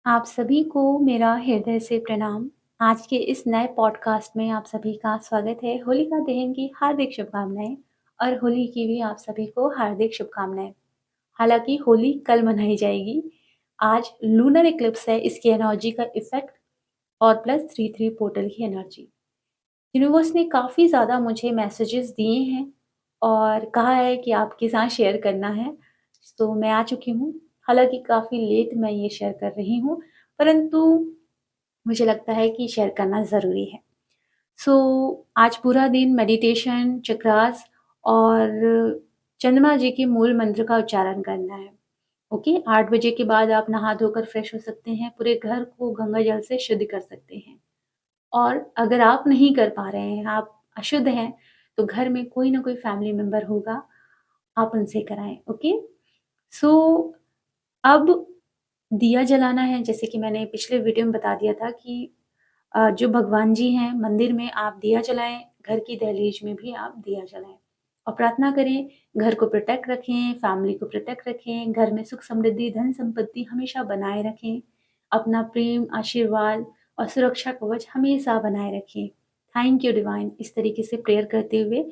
आप सभी को मेरा हृदय से प्रणाम। आज के इस नए पॉडकास्ट में आप सभी का स्वागत है। होलिका दहन की हार्दिक शुभकामनाएँ और होली की भी आप सभी को हार्दिक शुभकामनाएँ। हालाँकि होली कल मनाई जाएगी। आज लूनर इक्लिप्स है, इसकी एनर्जी का इफ़ेक्ट और प्लस 3-3 पोर्टल की एनर्जी। यूनिवर्स ने काफ़ी ज़्यादा मुझे मैसेजेस दिए हैं और कहा है कि आपके साथ शेयर करना है, तो मैं आ चुकी हूँ। हालाँकि काफ़ी लेट मैं ये शेयर कर रही हूँ, परंतु मुझे लगता है कि शेयर करना ज़रूरी है। सो आज पूरा दिन मेडिटेशन, चक्रास और चंद्रमा जी के मूल मंत्र का उच्चारण करना है। ओके, 8 बजे के बाद आप नहा धोकर फ्रेश हो सकते हैं, पूरे घर को गंगा जल से शुद्ध कर सकते हैं। और अगर आप नहीं कर पा रहे हैं, आप अशुद्ध हैं, तो घर में कोई ना कोई फैमिली मेंबर होगा, आप उनसे कराएँ, ओके? सो अब दिया जलाना है, जैसे कि मैंने पिछले वीडियो में बता दिया था कि जो भगवान जी हैं, मंदिर में आप दिया जलाएँ, घर की दहलीज में भी आप दिया जलाएँ और प्रार्थना करें, घर को प्रोटेक्ट रखें, फैमिली को प्रोटेक्ट रखें, घर में सुख समृद्धि, धन संपत्ति हमेशा बनाए रखें, अपना प्रेम, आशीर्वाद और सुरक्षा कवच हमेशा बनाए रखें। थैंक यू डिवाइन, इस तरीके से प्रेयर करते हुए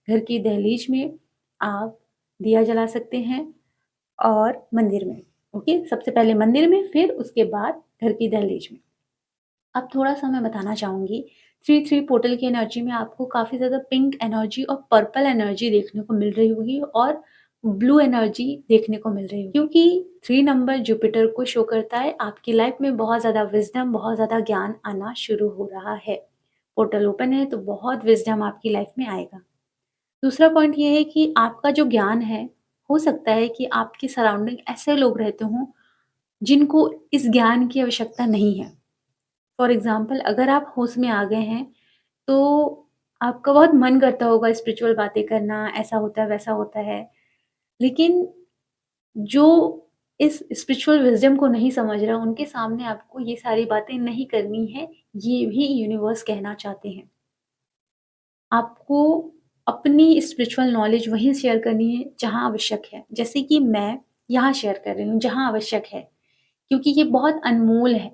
घर की दहलीज में आप दिया जला सकते हैं और मंदिर में, ओके? सबसे पहले मंदिर में, फिर उसके बाद घर की दहलीज में। अब थोड़ा-सा मैं बताना चाहूँगी, 3-3 पोर्टल की एनर्जी में आपको काफ़ी ज़्यादा पिंक एनर्जी और पर्पल एनर्जी देखने को मिल रही होगी और ब्लू एनर्जी देखने को मिल रही होगी। क्योंकि 3 नंबर जुपिटर को शो करता है, आपकी लाइफ में बहुत ज़्यादा विज़डम, बहुत ज़्यादा ज्ञान आना शुरू हो रहा है। पोर्टल ओपन है, तो बहुत विज़डम आपकी लाइफ में आएगा। दूसरा पॉइंट ये है कि आपका जो ज्ञान है, हो सकता है कि आपके सराउंडिंग ऐसे लोग रहते हों, जिनको इस ज्ञान की आवश्यकता नहीं है। फॉर एग्ज़ाम्पल अगर आप होश में आ गए हैं, तो आपका बहुत मन करता होगा स्पिरिचुअल बातें करना, ऐसा होता है, वैसा होता है। लेकिन जो इस स्पिरिचुअल विज़डम को नहीं समझ रहा, उनके सामने आपको ये सारी बातें नहीं करनी है, ये भी यूनिवर्स कहना चाहते हैं। आपको अपनी स्पिरिचुअल नॉलेज वहीं शेयर करनी है, जहाँ आवश्यक है। जैसे कि मैं यहाँ शेयर कर रही हूँ, जहाँ आवश्यक है, क्योंकि ये बहुत अनमोल है।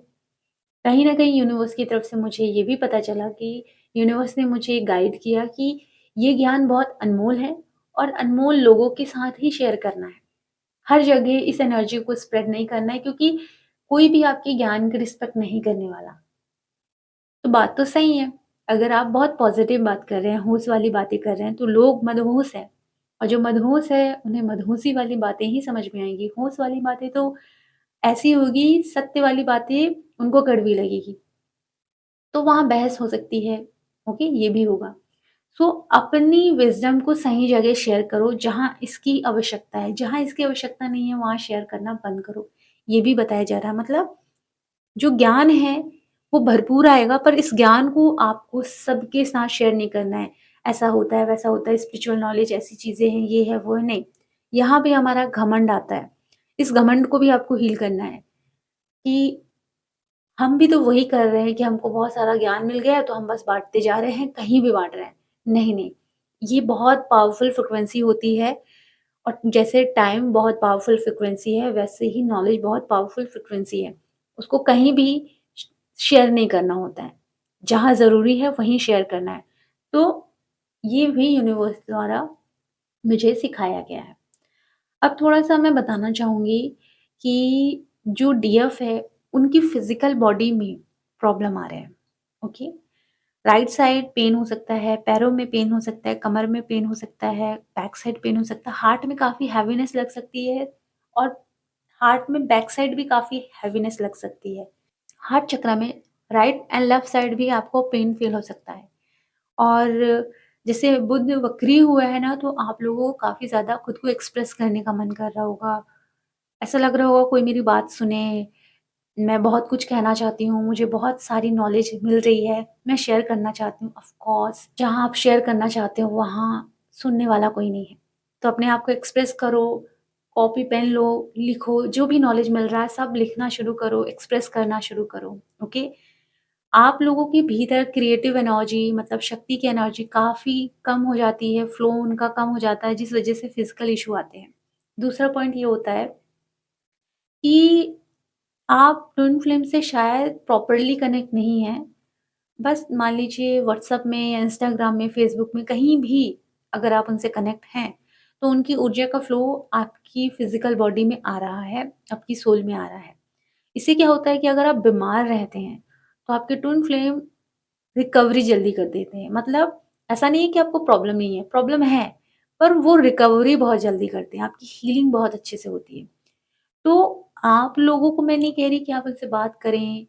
कहीं न कहीं यूनिवर्स की तरफ से मुझे ये भी पता चला कि यूनिवर्स ने मुझे गाइड किया कि ये ज्ञान बहुत अनमोल है और अनमोल लोगों के साथ ही शेयर करना है। हर जगह इस एनर्जी को स्प्रेड नहीं करना है क्योंकि कोई भी आपके ज्ञान की रिस्पेक्ट नहीं करने वाला। तो बात तो सही है, अगर आप बहुत पॉज़िटिव बात कर रहे हैं, होश वाली बातें कर रहे हैं, तो लोग मदहोश हैं और जो मदहोश है, उन्हें मदहोशी वाली बातें ही समझ में आएँगी। होश वाली बातें तो ऐसी होगी, सत्य वाली बातें उनको कड़वी लगेगी। तो वहाँ बहस हो सकती है, ओके? ये भी होगा। सो अपनी विज़डम को सही जगह शेयर करो जहाँ इसकी आवश्यकता है, जहाँ इसकी आवश्यकता नहीं है वहाँ शेयर करना बंद करो। ये भी बताया जा रहा है मतलब जो ज्ञान है वो भरपूर आएगा पर इस ज्ञान को आपको सबके साथ शेयर नहीं करना है। ऐसा होता है, वैसा होता है, स्पिरिचुअल नॉलेज ऐसी चीज़ें हैं, ये है, वो है, नहीं। यहाँ पे हमारा घमंड आता है। इस घमंड को भी आपको हील करना है कि हम भी तो वही कर रहे हैं कि हमको बहुत सारा ज्ञान मिल गया है तो हम बस बाँटते जा रहे हैं, कहीं भी बाँट रहे हैं। नहीं, नहीं, ये बहुत पावरफुल फ्रीक्वेंसी होती है और जैसे टाइम बहुत पावरफुल फ्रीक्वेंसी है, वैसे ही नॉलेज बहुत पावरफुल फ्रीक्वेंसी है। उसको कहीं भी श शेयर नहीं करना होता है। जहाँ ज़रूरी है वहीं शेयर करना है। तो ये भी यूनिवर्स द्वारा मुझे सिखाया गया है। अब थोड़ा-सा मैं बताना चाहूँगी कि जो डीएफ है, उनकी फ़िज़िकल बॉडी में प्रॉब्लम आ रहे हैं, ओके? राइट साइड पेन हो सकता है, पैरों में पेन हो सकता है, कमर में पेन हो सकता है, बैक साइड पेन हो सकता है, हार्ट में काफ़ी हैवीनेस लग सकती है और हार्ट में बैक साइड भी काफ़ी हैवीनेस लग सकती है। हार्ट चक्र में राइट एंड लेफ्ट साइड भी आपको पेन फ़ील हो सकता है। और जैसे बुध वक्री हुआ है ना, तो आप लोगों को काफ़ी ज़्यादा खुद को एक्सप्रेस करने का मन कर रहा होगा। ऐसा लग रहा होगा कोई मेरी बात सुने, मैं बहुत कुछ कहना चाहती हूँ, मुझे बहुत सारी नॉलेज मिल रही है, मैं शेयर करना चाहती हूँ। ऑफ़ कोर्स जहाँ आप शेयर करना चाहते हो वहाँ सुनने वाला कोई नहीं है। तो अपने आप को एक्सप्रेस करो, कॉपी पेन लो, लिखो, जो भी नॉलेज मिल रहा है सब लिखना शुरू करो, एक्सप्रेस करना शुरू करो, ओके? आप लोगों के भीतर क्रिएटिव एनर्जी मतलब शक्ति की एनर्जी काफ़ी कम हो जाती है, फ्लो उनका कम हो जाता है जिस वज़ह से फिज़िकल इश्यू आते हैं। दूसरा पॉइंट ये होता है कि आप ट्विन फ्लेम से शायद प्रॉपर्ली कनेक्ट नहीं हैं। बस मान लीजिए व्हाट्सएप में या इंस्टाग्राम में, फेसबुक में कहीं भी अगर आप उनसे कनेक्ट हैं, तो उनकी ऊर्जा का फ्लो आपकी फिज़िकल बॉडी में आ रहा है, आपकी सोल में आ रहा है। इससे क्या होता है कि अगर आप बीमार रहते हैं, तो आपके ट्विन फ्लेम रिकवरी जल्दी कर देते हैं। मतलब ऐसा नहीं है कि आपको प्रॉब्लम नहीं है, प्रॉब्लम है, पर वो रिकवरी बहुत जल्दी करते हैं, आपकी हीलिंग बहुत अच्छे से होती है। तो आप लोगों को मैं नहीं कह रही कि आप उनसे बात करें,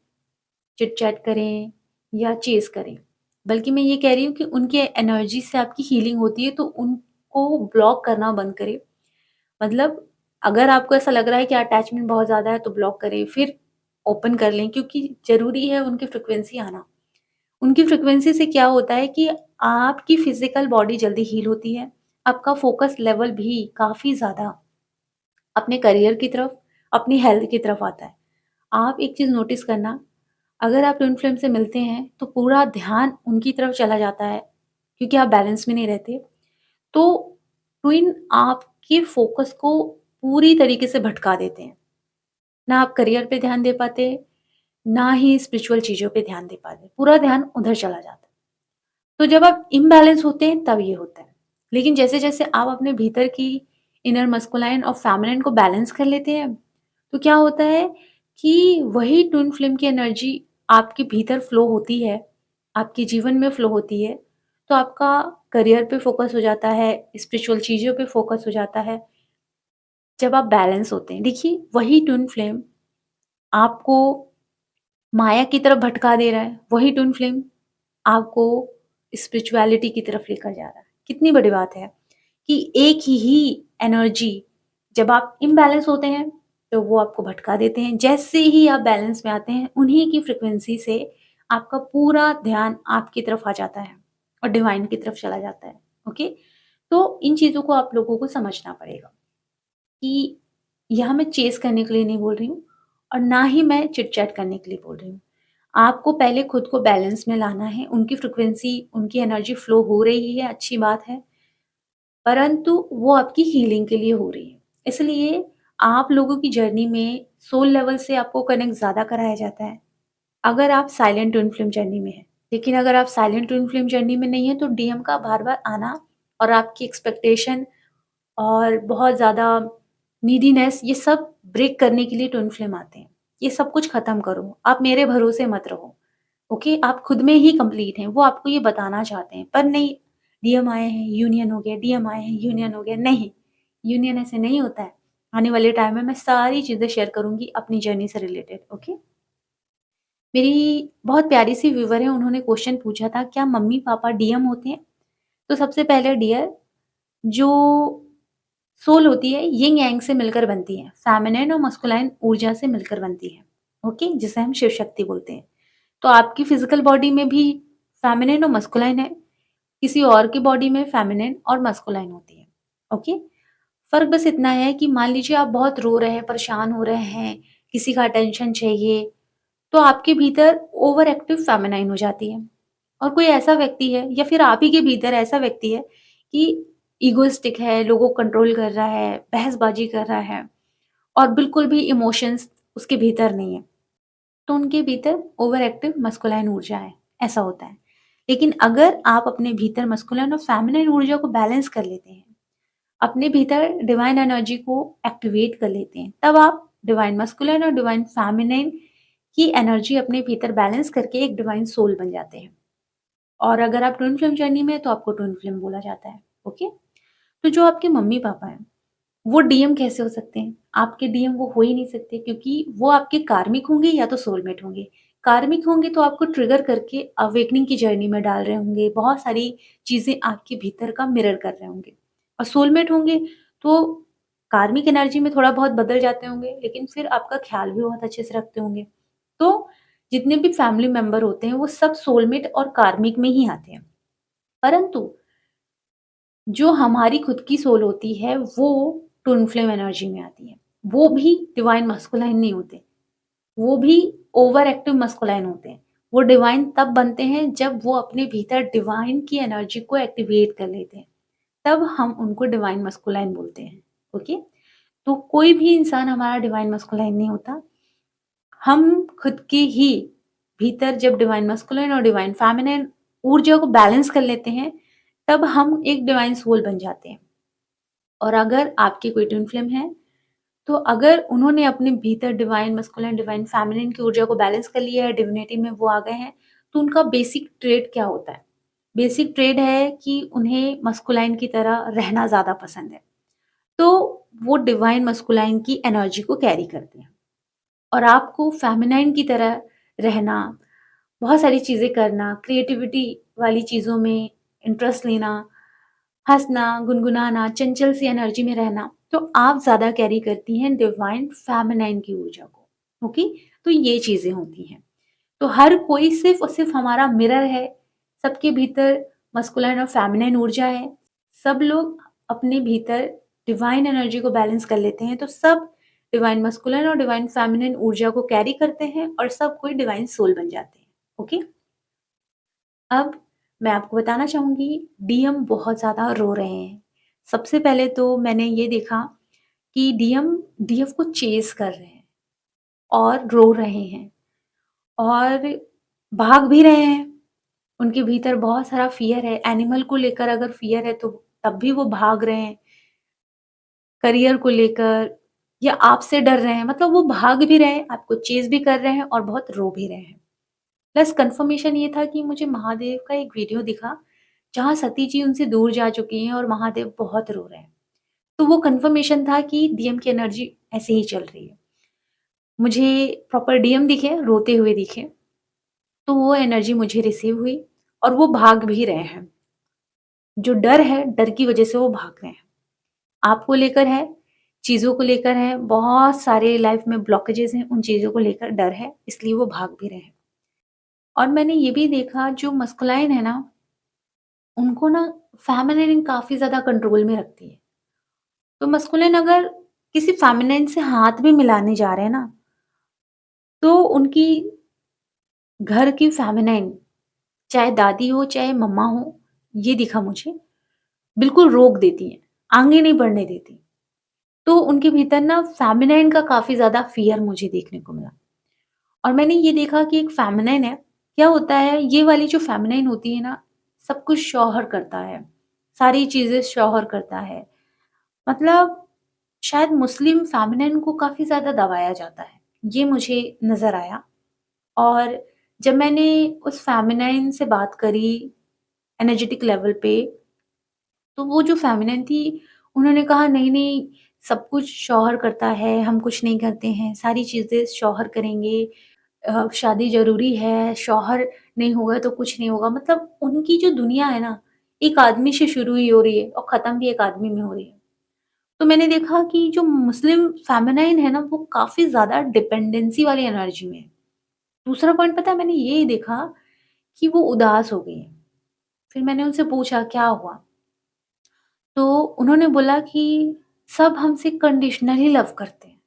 चिट-चैट करें या चेज़ करें। बल्कि मैं ये कह रही हूँ कि उनके एनर्जी से आपकी हीलिंग होती है, तो उनको ब्लॉक करना बंद करें। मतलब अगर आपको ऐसा लग रहा है कि अटैचमेंट बहुत ज़्यादा है, तो ब्लॉक करें, फिर ओपन कर लें, क्योंकि ज़रूरी है उनकी फ्रीक्वेंसी आना। उनकी फ्रीक्वेंसी से क्या होता है कि आपकी फिज़िकल बॉडी जल्दी हील होती है, आपका फ़ोकस लेवल भी काफ़ी ज़्यादा अपने करियर की तरफ, अपनी हेल्थ की तरफ आता है। आप एक चीज़ नोटिस करना, अगर आप ट्विन फ्लेम से मिलते हैं, तो पूरा ध्यान उनकी तरफ चला जाता है, क्योंकि आप बैलेंस में नहीं रहते। तो ट्विन आपके फ़ोकस को पूरी तरीके से भटका देते हैं। ना आप करियर पे ध्यान दे पाते, ना ही स्पिरिचुअल चीज़ों पे ध्यान दे पाते। पूरा ध्यान उधर चला जाता है। तो जब आप इम्बैलेंस होते हैं, तब ये होता है। लेकिन जैसे-जैसे आप अपने भीतर की इनर मस्कुलाइन और फेमिनिन को बैलेंस कर लेते हैं, तो क्या होता है कि वही ट्विन फ्लेम की एनर्जी आपके भीतर फ्लो होती है, आपके जीवन में फ्लो होती है, तो आपका करियर पे फ़ोकस हो जाता है, स्पिरिचुअल चीज़ों पे फ़ोकस हो जाता है, जब आप बैलेंस होते हैं। देखिए, वही ट्विन फ्लेम आपको माया की तरफ भटका दे रहा है, वही ट्विन फ्लेम आपको स्पिरिचुअलिटी की तरफ लेकर जा रहा है। कितनी बड़ी बात है कि एक ही एनर्जी जब आप इम्बैलेंस होते हैं, तो वो आपको भटका देते हैं। जैसे ही आप बैलेंस में आते हैं, उन्हीं की फ्रीक्वेंसी से आपका पूरा ध्यान आपकी तरफ आ जाता है और डिवाइन की तरफ चला जाता है। ओके? तो इन चीज़ों को आप लोगों को समझना पड़ेगा कि यहाँ मैं चेज़ करने के लिए नहीं बोल रही हूँ और ना ही मैं चिट-चैट करने के लिए बोल रही हूँ। आपको पहले खुद को बैलेंस में लाना है, उनकी फ्रीक्वेंसी, उनकी एनर्जी फ्लो हो रही है, अच्छी बात है, परंतु वो आपकी हीलिंग के लिए हो रही है। इसलिए आप लोगों की जर्नी में सोल लेवल से आपको कनेक्ट ज़्यादा कराया जाता है, अगर आप साइलेंट ट्विन फ्लेम जर्नी में हैं। लेकिन अगर आप साइलेंट ट्विन फ्लेम जर्नी में नहीं हैं, तो डीएम का बार-बार आना और आपकी एक्सपेक्टेशन और बहुत ज़्यादा नीडीनेस, ये सब ब्रेक करने के लिए ट्विन फ्लेम आते हैं। ये सब कुछ ख़त्म करो, आप मेरे भरोसे मत रहो। ओके, आप खुद में ही कंप्लीट हैं, वो आपको ये बताना चाहते हैं, पर नहीं, डीएम आए हैं, यूनियन हो गया, डीएम आए हैं, यूनियन हो गया, नहीं, यूनियन ऐसे नहीं होता है। आने वाले टाइम में मैं सारी चीज़ें शेयर करूँगी अपनी जर्नी से रिलेटेड, ओके। मेरी बहुत प्यारी सी व्यूअर है, उन्होंने क्वेश्चन पूछा था, क्या मम्मी-पापा डीएम होते हैं? तो सबसे पहले डियर, जो सोल होती है, यिंग यांग से मिलकर बनती है, फेमिनिन और मस्कुलाइन ऊर्जा से मिलकर बनती है, ओके, जिसे हम शिव शक्ति बोलते हैं। तो आपकी फिजिकल बॉडी में भी फेमिनिन और मस्कुलाइन है, किसी और की बॉडी में फेमिनिन और मस्कुलाइन होती है, ओके। फर्क बस इतना है कि मान लीजिए आप बहुत रो रहे हैं, परेशान हो रहे हैं, किसी का अटेंशन चाहिए, तो आपके भीतर ओवर एक्टिव फेमिनाइन हो जाती है। और कोई ऐसा व्यक्ति है या फिर आप ही के भीतर ऐसा व्यक्ति है कि इगोइस्टिक है, लोगों को कंट्रोल कर रहा है, बहसबाजी कर रहा है और बिल्कुल भी इमोशंस उसके भीतर नहीं है, तो उनके भीतर ओवर एक्टिव मस्कुलाइन ऊर्जा है, ऐसा होता है। लेकिन अगर आप अपने भीतर मस्कुलाइन और फेमिनाइन ऊर्जा को बैलेंस कर लेते हैं, अपने भीतर डिवाइन एनर्जी को एक्टिवेट कर लेते हैं, तब आप डिवाइन मस्कुलाइन और डिवाइन फेमिनाइन की एनर्जी अपने भीतर बैलेंस करके एक डिवाइन सोल बन जाते हैं। और अगर आप ट्विन फ्लेम जर्नी में हैं, तो आपको ट्विन फ्लेम बोला जाता है, ओके? तो जो आपके मम्मी-पापा हैं, वो डीएम कैसे हो सकते हैं? आपके डीएम वो हो ही नहीं सकते, क्योंकि वो आपके कार्मिक होंगे या तो सोलमेट होंगे। कार्मिक होंगे तो आपको ट्रिगर करके अवेकनिंग की जर्नी में डाल रहे होंगे, बहुत सारी चीज़ें आपके भीतर का मिरर कर रहे होंगे। और सोलमेट होंगे तो कार्मिक एनर्जी में थोड़ा बहुत बदल जाते होंगे, लेकिन फिर आपका ख़्याल भी बहुत अच्छे से रखते होंगे। तो जितने भी फैमिली मेंबर होते हैं, वो सब सोलमेट और कार्मिक में ही आते हैं। परंतु जो हमारी खुद की सोल होती है, वो ट्विन फ्लेम एनर्जी में आती है। वो भी डिवाइन मस्कुलाइन नहीं होते, वो भी ओवर एक्टिव मस्कुलाइन होते हैं। वो डिवाइन तब बनते हैं जब वो अपने भीतर डिवाइन की एनर्जी को एक्टिवेट कर लेते हैं, तब हम उनको डिवाइन मस्कुलाइन बोलते हैं, ओके? तो कोई भी इंसान हमारा डिवाइन मस्कुलाइन नहीं होता। हम खुद के ही भीतर जब डिवाइन मस्कुलिन और डिवाइन फेमिनिन ऊर्जा को बैलेंस कर लेते हैं, तब हम एक डिवाइन सोल बन जाते हैं। और अगर आपकी कोई ट्विन फ्लेम है, तो अगर उन्होंने अपने भीतर डिवाइन मस्कुलिन, डिवाइन फेमिनिन की ऊर्जा को बैलेंस कर लिया है, डिविनिटी में वो आ गए हैं, तो उनका बेसिक ट्रेट क्या होता है? बेसिक ट्रेट है कि उन्हें मस्कुलाइन की तरह रहना ज़्यादा पसंद है। तो वो डिवाइन मस्कुलाइन की एनर्जी को कैरी करते हैं और आपको फेमिनाइन की तरह रहना, बहुत सारी चीज़ें करना, क्रिएटिविटी वाली चीज़ों में इंटरेस्ट लेना, हँसना, गुनगुनाना, चंचल सी एनर्जी में रहना, तो आप ज़्यादा कैरी करती हैं डिवाइन फेमिनाइन की ऊर्जा को, ओके? तो ये चीज़ें होती हैं। तो हर कोई सिर्फ़ और सिर्फ़ हमारा मिरर है, सबके भीतर मस्कुलाइन और फेमिनाइन ऊर्जा है। सब लोग अपने भीतर डिवाइन एनर्जी को बैलेंस कर लेते हैं, तो सब डिवाइन मस्कुलाइन और डिवाइन फेमिनाइन ऊर्जा को कैरी करते हैं और सब कोई डिवाइन सोल बन जाते हैं, ओके? अब मैं आपको बताना चाहूँगी डीएम बहुत ज़्यादा रो रहे हैं। सबसे पहले तो मैंने ये देखा कि डीएम डीएफ को चेज़ कर रहे हैं और रो रहे हैं और भाग भी रहे हैं। उनके भीतर बहुत सारा फ़ियर है, एनिमल को लेकर अगर फ़ियर है तो तब भी वो भाग रहे हैं, करियर को लेकर या आपसे डर रहे हैं, मतलब वो भाग भी रहे हैं, आपको चेज़ भी कर रहे हैं और बहुत रो भी रहे हैं। प्लस कन्फर्मेशन ये था कि मुझे महादेव का एक वीडियो दिखा, जहाँ सती जी उनसे दूर जा चुकी हैं और महादेव बहुत रो रहे हैं। तो वो कन्फर्मेशन था कि डीएम की एनर्जी ऐसे ही चल रही है। मुझे प्रॉपर डीएम दिखे, रोते हुए दिखे, तो वो एनर्जी मुझे रिसीव हुई और वो भाग भी रहे हैं। जो डर है, डर की वजह से वो भाग रहे हैं। आपको लेकर है, चीज़ों को लेकर है, बहुत सारे लाइफ में ब्लॉकेजेस हैं, उन चीज़ों को लेकर डर है, इसलिए वो भाग भी रहे हैं। और मैंने ये भी देखा जो मस्कुलाइन है ना, उनको ना फेमिनिन काफ़ी ज़्यादा कंट्रोल में रखती है। तो मस्कुलिन अगर किसी फेमिनिन से हाथ भी मिलाने जा रहे हैं ना, तो उनकी घर की फेमिनिन, चाहे दादी हो, चाहे मम्मा हो, ये दिखा मुझे, बिल्कुल रोक देती हैं, आगे नहीं बढ़ने देती। तो उनके भीतर ना फेमिनिन का काफ़ी ज़्यादा फ़ियर मुझे देखने को मिला। और मैंने ये देखा कि एक फेमिनिन है, क्या होता है ये वाली जो फेमिनिन होती है ना, सब कुछ शौहर करता है, सारी चीज़ें शौहर करता है। मतलब शायद मुस्लिम फेमिनिन को काफ़ी ज़्यादा दबाया जाता है, ये मुझे नज़र आया। और जब मैंने उस फेमिनिन से बात करी एनर्जेटिक लेवल पे, तो वो जो फेमिनिन थी, उन्होंने कहा नहीं-नहीं, सब कुछ शौहर करता है, हम कुछ नहीं करते हैं, सारी चीज़ें शौहर करेंगे, शादी ज़रूरी है, शौहर नहीं होगा तो कुछ नहीं होगा। मतलब उनकी जो दुनिया है ना, एक आदमी से शुरू ही हो रही है और ख़त्म भी एक आदमी में हो रही है। तो मैंने देखा कि जो मुस्लिम फेमिनाइन है ना, वो काफ़ी ज़्यादा डिपेंडेंसी वाली एनर्जी में है। दूसरा पॉइंट पता है मैंने ये देखा कि वो उदास हो गई हैं। फिर मैंने उनसे पूछा क्या हुआ? तो उन्होंने बोला कि सब हमसे कंडीशनली लव करते हैं।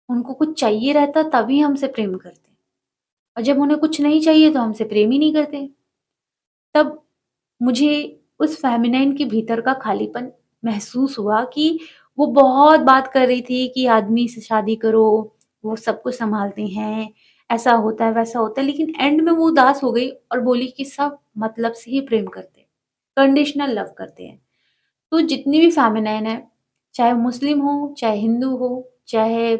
उनको कुछ चाहिए रहता तभी हमसे प्रेम करते हैं और जब उन्हें कुछ नहीं चाहिए तो हमसे प्रेम ही नहीं करते। तब मुझे उस फेमिनाइन के भीतर का खालीपन महसूस हुआ कि वो बहुत बात कर रही थी कि आदमी से शादी करो, वो सब कुछ सँभालते हैं, ऐसा होता है, वैसा होता है, लेकिन एंड में वो उदास हो गई और बोली कि सब मतलब से ही प्रेम करते हैं, कंडीशनल लव करते हैं। तो जितनी भी फेमिनाइन है, चाहे मुस्लिम हो, चाहे हिंदू हो, चाहे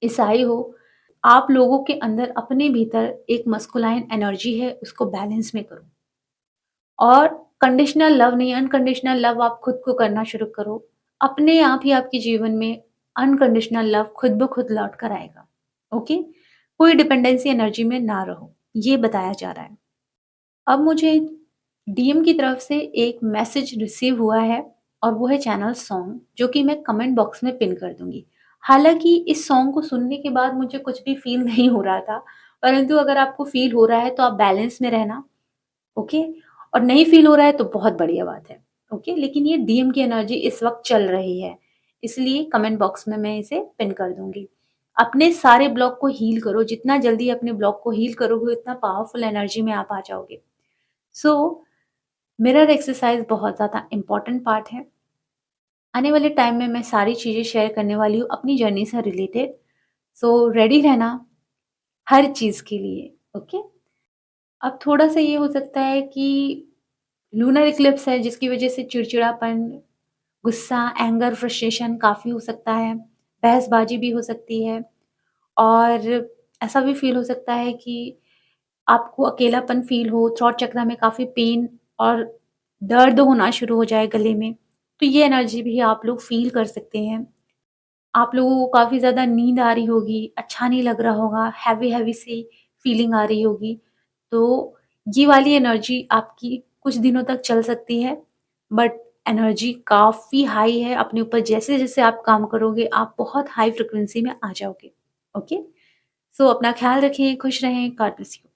ईसाई हो, आप लोगों के अंदर अपने भीतर एक मस्कुलाइन एनर्जी है, उसको बैलेंस में करो। और कंडीशनल लव नहीं, अनकंडीशनल लव आप खुद को करना शुरू करो। अपने आप ही आपके जीवन में अनकंडीशनल लव खुद ब खुद लौट कर आएगा, ओके? कोई डिपेंडेंसी एनर्जी में ना रहो, ये बताया जा रहा है। अब मुझे डीएम की तरफ से एक मैसेज रिसीव हुआ है और वो है चैनल सॉन्ग, जो कि मैं कमेंट बॉक्स में पिन कर दूँगी। हालाँकि इस सॉन्ग को सुनने के बाद मुझे कुछ भी फ़ील नहीं हो रहा था, परंतु अगर आपको फ़ील हो रहा है तो आप बैलेंस में रहना, ओके? और नहीं फ़ील हो रहा है तो बहुत बढ़िया बात है, ओके? लेकिन ये डीएम की एनर्जी इस वक़्त चल रही है, इसलिए कमेंट बॉक्स में मैं इसे पिन कर दूँगी। अपने सारे ब्लॉक को हील करो, जितना जल्दी अपने ब्लॉक को हील करोगे उतना पावरफुल एनर्जी में आप आ जाओगे। सो मिरर एक्सरसाइज़ बहुत ज़्यादा इम्पोर्टेंट पार्ट है। आने वाले टाइम में मैं सारी चीज़ें शेयर करने वाली हूँ अपनी जर्नी से रिलेटेड। सो रेडी रहना, हर चीज़ के लिए, ओके? अब थोड़ा-सा ये हो सकता है कि लूनर इक्लिप्स है जिसकी वज़ह से चिड़चिड़ापन, गुस्सा, एंगर, फ्रस्ट्रेशन काफ़ी हो सकता है, बहसबाजी भी हो सकती है और ऐसा भी फ़ील हो सकता है कि आपको अकेलापन फ़ील हो, थ्रोट चक्रा में काफ़ी पेन और दर्द होना शुरू हो जाए गले में, तो ये एनर्जी भी आप लोग फ़ील कर सकते हैं। आप लोगों को काफ़ी ज़्यादा नींद आ रही होगी, अच्छा नहीं लग रहा होगा, हैवी-हैवी सी फीलिंग आ रही होगी। तो ये वाली एनर्जी आपकी कुछ दिनों तक चल सकती है, बट एनर्जी काफ़ी हाई है, अपने ऊपर जैसे-जैसे आप काम करोगे, आप बहुत हाई फ्रीक्वेंसी में आ जाओगे। ओके? सो अपना ख़्याल रखें, खुश रहें, गॉड ब्लेस यू।